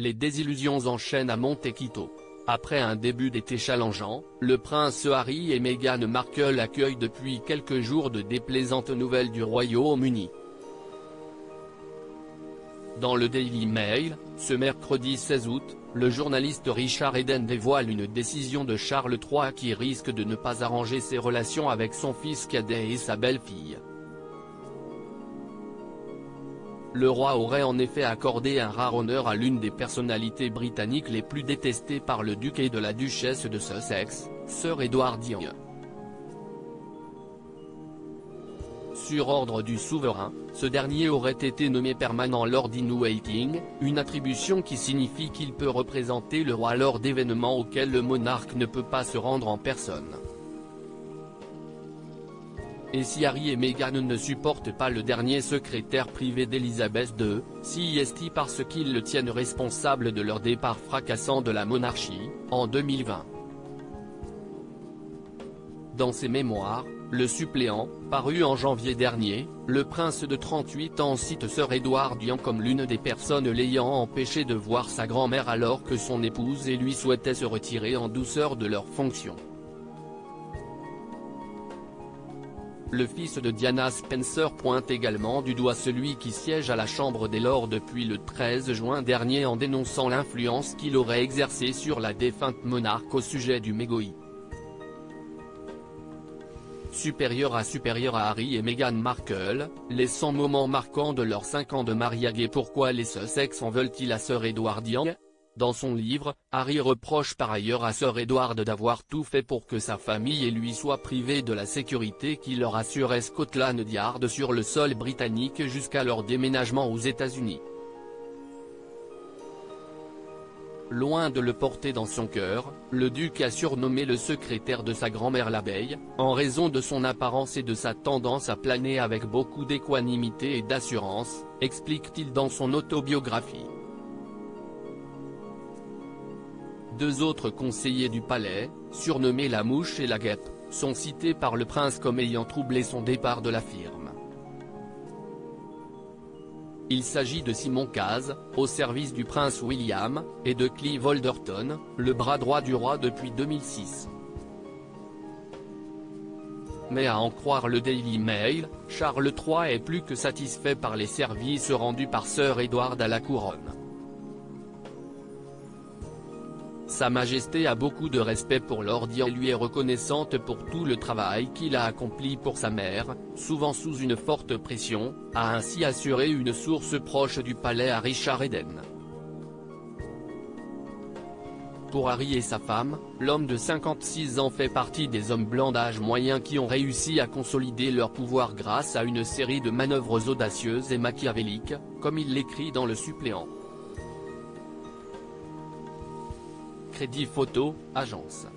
les désillusions enchaînent à Monte Quito. Après un début d'été challengeant, le prince Harry et Meghan Markle accueillent depuis quelques jours de déplaisantes nouvelles du Royaume-Uni. Dans le Daily Mail, ce mercredi 16 août, le journaliste Richard Eden dévoile une décision de Charles III qui risque de ne pas arranger ses relations avec son fils cadet et sa belle-fille. Le roi aurait en effet accordé un rare honneur à l'une des personnalités britanniques les plus détestées par le duc et de la duchesse de Sussex, Sir Edward Young. Sur ordre du souverain, ce dernier aurait été nommé permanent Lord in Waiting, une attribution qui signifie qu'il peut représenter le roi lors d'événements auxquels le monarque ne peut pas se rendre en personne. Et si Harry et Meghan ne supportent pas le dernier secrétaire privé d'Elisabeth II, si est-il parce qu'ils le tiennent responsable de leur départ fracassant de la monarchie, en 2020. Dans ses mémoires, le suppléant, paru en janvier dernier, le prince de 38 ans cite Sir Edward Young comme l'une des personnes l'ayant empêché de voir sa grand-mère alors que son épouse et lui souhaitaient se retirer en douceur de leurs fonctions. Le fils de Diana Spencer pointe également du doigt celui qui siège à la Chambre des Lords depuis le 13 juin dernier en dénonçant l'influence qu'il aurait exercée sur la défunte monarque au sujet du mégoï. Supérieur à Harry et Meghan Markle, les 100 moments marquants de leurs 5 ans de mariage et pourquoi les Sussex en veulent-ils à Sir Edward Young ? Dans son livre, Harry reproche par ailleurs à Sir Edward d'avoir tout fait pour que sa famille et lui soient privés de la sécurité qui leur assurait Scotland Yard sur le sol britannique jusqu'à leur déménagement aux États-Unis. Loin de le porter dans son cœur, le duc a surnommé le secrétaire de sa grand-mère l'abeille, en raison de son apparence et de sa tendance à planer avec beaucoup d'équanimité et d'assurance, explique-t-il dans son autobiographie. Deux autres conseillers du palais, surnommés la Mouche et la Guêpe, sont cités par le prince comme ayant troublé son départ de la firme. Il s'agit de Simon Caz, au service du prince William, et de Clive Alderton, le bras droit du roi depuis 2006. Mais à en croire le Daily Mail, Charles III est plus que satisfait par les services rendus par Sir Edward à la couronne. Sa Majesté a beaucoup de respect pour Lord Young et lui est reconnaissante pour tout le travail qu'il a accompli pour sa mère, souvent sous une forte pression, a ainsi assuré une source proche du palais à Richard Eden. Pour Harry et sa femme, l'homme de 56 ans fait partie des hommes blancs d'âge moyen qui ont réussi à consolider leur pouvoir grâce à une série de manœuvres audacieuses et machiavéliques, comme il l'écrit dans le suppléant. Crédit photo, agence.